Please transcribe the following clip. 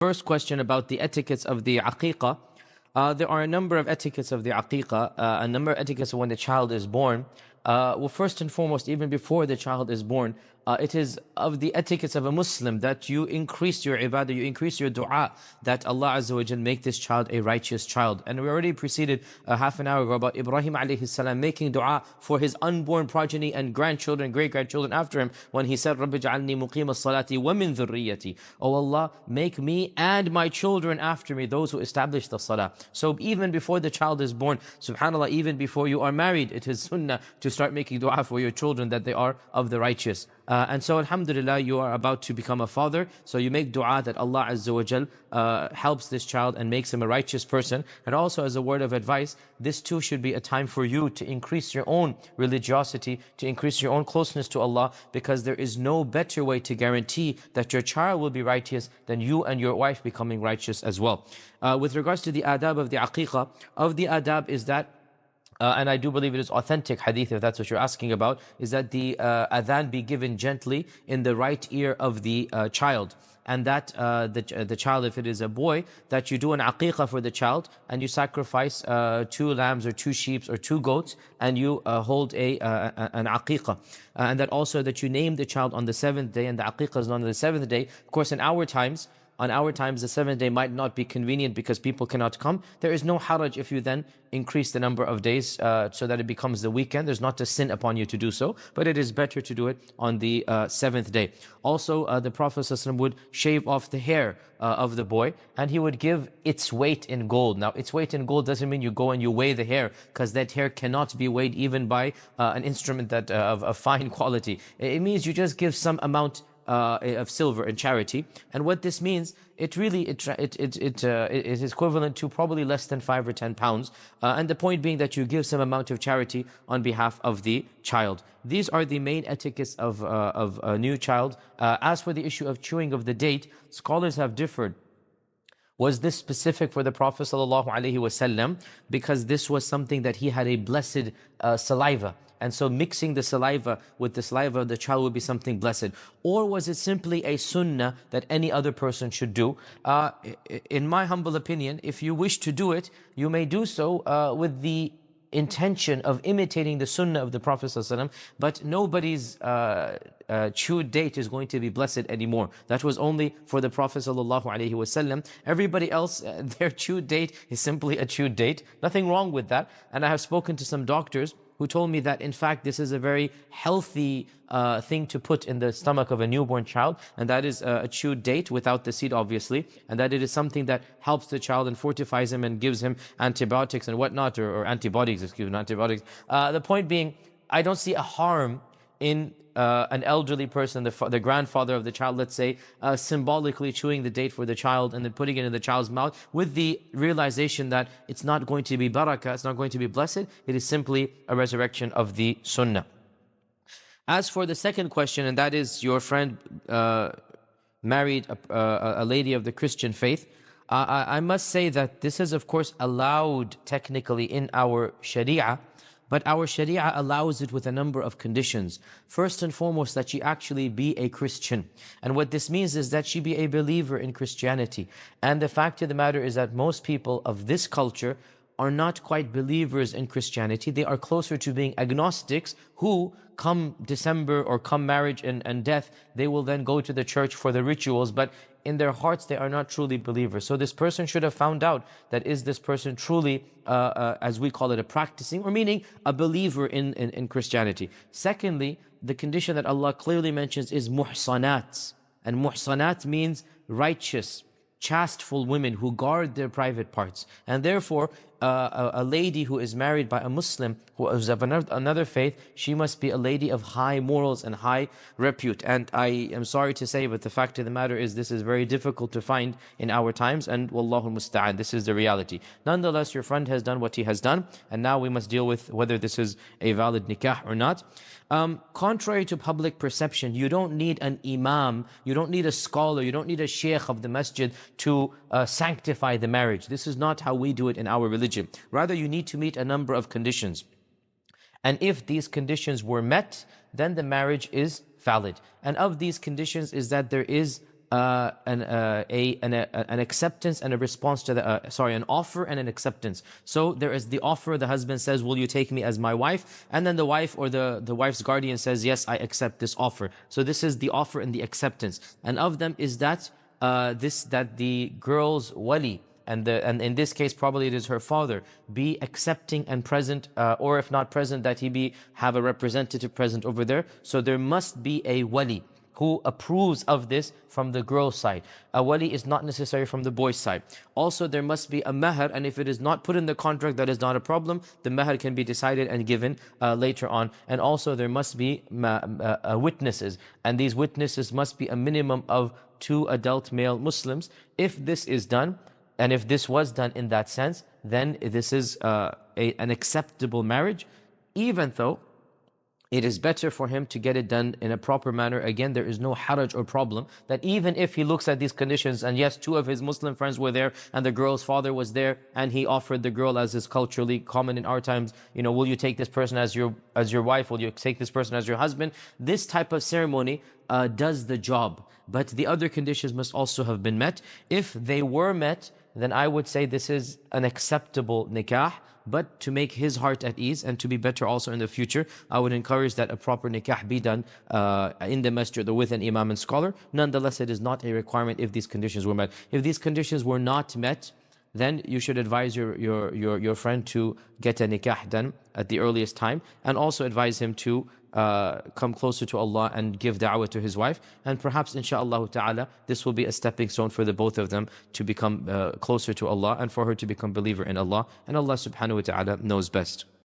First question about the etiquettes of the Aqeeqah. There are a number of etiquettes of the Aqeeqah, a number of etiquettes of when the child is born. Well, first and foremost, even before the child is born, it is of the etiquettes of a Muslim that you increase your ibadah, you increase your dua, that Allah Azza wa Jal make this child a righteous child. And we already preceded half an hour ago about Ibrahim alayhi salam making dua for his unborn progeny and grandchildren, great-grandchildren after him, when he said, Rabbi ja'alni muqima salati wa min dhurriyati. Oh Allah, make me and my children after me those who establish the salah. So even before the child is born, subhanAllah, even before you are married, it is sunnah to start making dua for your children that they are of the righteous. And so alhamdulillah, you are about to become a father, so you make dua that Allah Azza wa Jal helps this child and makes him a righteous person. And also, as a word of advice, this too should be a time for you to increase your own religiosity, to increase your own closeness to Allah, because there is no better way to guarantee that your child will be righteous than you and your wife becoming righteous as well. With regards to the adab of the Aqeeqah, of the adab is that and I do believe it is authentic hadith, if that's what you're asking about, is that the adhan be given gently in the right ear of the child. And that the child, if it is a boy, that you do an aqeeqah for the child, and you sacrifice 2 lambs or 2 sheep or 2 goats, and you hold an aqeeqah. And that also that you name the child on the 7th day, and the aqeeqah is on the 7th day. Of course, in our times, on our times, the 7th day might not be convenient because people cannot come. There is no haraj if you then increase the number of days so that it becomes the weekend. There's not a sin upon you to do so, but it is better to do it on the 7th day. Also, the Prophet ﷺ would shave off the hair of the boy, and he would give its weight in gold. Now, its weight in gold doesn't mean you go and you weigh the hair, because that hair cannot be weighed even by an instrument that of fine quality. It means you just give some amount of silver in charity. And what this means, it is equivalent to probably less than 5 or 10 pounds. And the point being that you give some amount of charity on behalf of the child. These are the main etiquettes of a new child. As for the issue of chewing of the date, scholars have differed. Was this specific for the Prophet ﷺ? Because this was something that he had a blessed saliva. And so mixing the saliva with the saliva of the child would be something blessed. Or was it simply a sunnah that any other person should do? In my humble opinion, if you wish to do it, you may do so with the intention of imitating the sunnah of the Prophet ﷺ, but nobody's chewed date is going to be blessed anymore. That was only for the Prophet ﷺ. Everybody else, their chewed date is simply a chewed date. Nothing wrong with that. And I have spoken to some doctors who told me that in fact this is a very healthy thing to put in the stomach of a newborn child, and that is a chewed date without the seed obviously, and that it is something that helps the child and fortifies him and gives him antibiotics and whatnot, or antibodies, excuse me, not antibiotics. The point being, I don't see a harm in an elderly person, the grandfather of the child, let's say, symbolically chewing the date for the child and then putting it in the child's mouth with the realization that it's not going to be barakah, it's not going to be blessed, it is simply a resurrection of the sunnah. As for the second question, and that is your friend married a lady of the Christian faith, I must say that this is of course allowed technically in our sharia, but our sharia allows it with a number of conditions. First and foremost, that she actually be a Christian. And what this means is that she be a believer in Christianity. And the fact of the matter is that most people of this culture are not quite believers in Christianity. They are closer to being agnostics who, come December or come marriage and death, they will then go to the church for the rituals, but in their hearts they are not truly believers. So this person should have found out that is this person truly, as we call it, a practicing, or meaning a believer in Christianity. Secondly, the condition that Allah clearly mentions is muhsanat. And muhsanat means righteous, chasteful women who guard their private parts. And therefore, a lady who is married by a Muslim who is of another faith, she must be a lady of high morals and high repute. And I am sorry to say, but the fact of the matter is this is very difficult to find in our times, and wallahu musta'an, this is the reality. Nonetheless, your friend has done what he has done, and now we must deal with whether this is a valid nikah or not. Contrary to public perception, you don't need an imam, you don't need a scholar, you don't need a sheikh of the masjid to sanctify the marriage. This is not how we do it in our religion. Rather, you need to meet a number of conditions. And if these conditions were met, then the marriage is valid. And of these conditions is that there is an acceptance and a response to the an offer and an acceptance. So there is the offer. The husband says, "Will you take me as my wife?" And then the wife or the wife's guardian says, "Yes, I accept this offer." So this is the offer and the acceptance. And of them is that that the girl's wali, and in this case probably it is her father, be accepting and present, or if not present, that he have a representative present over there. So there must be a wali who approves of this from the girl's side. A wali is not necessary from the boy's side. Also, there must be a mahar, and if it is not put in the contract, that is not a problem. The mahar can be decided and given later on. And also, there must be witnesses, and these witnesses must be a minimum of 2 adult male Muslims. If this is done, and if this was done in that sense, then this is an acceptable marriage, even though it is better for him to get it done in a proper manner. Again, there is no haraj or problem that even if he looks at these conditions, and yes, 2 of his Muslim friends were there and the girl's father was there, and he offered the girl, as is culturally common in our times, will you take this person as your wife? Will you take this person as your husband? This type of ceremony does the job. But the other conditions must also have been met. If they were met, then I would say this is an acceptable nikah. But to make his heart at ease and to be better also in the future, I would encourage that a proper nikah be done in the masjid or with an imam and scholar. Nonetheless, it is not a requirement if these conditions were met. If these conditions were not met, then you should advise your friend to get a nikah done at the earliest time, and also advise him to come closer to Allah and give da'wah to his wife. And perhaps insha'Allah ta'ala, this will be a stepping stone for the both of them to become closer to Allah, and for her to become believer in Allah. And Allah subhanahu wa ta'ala knows best.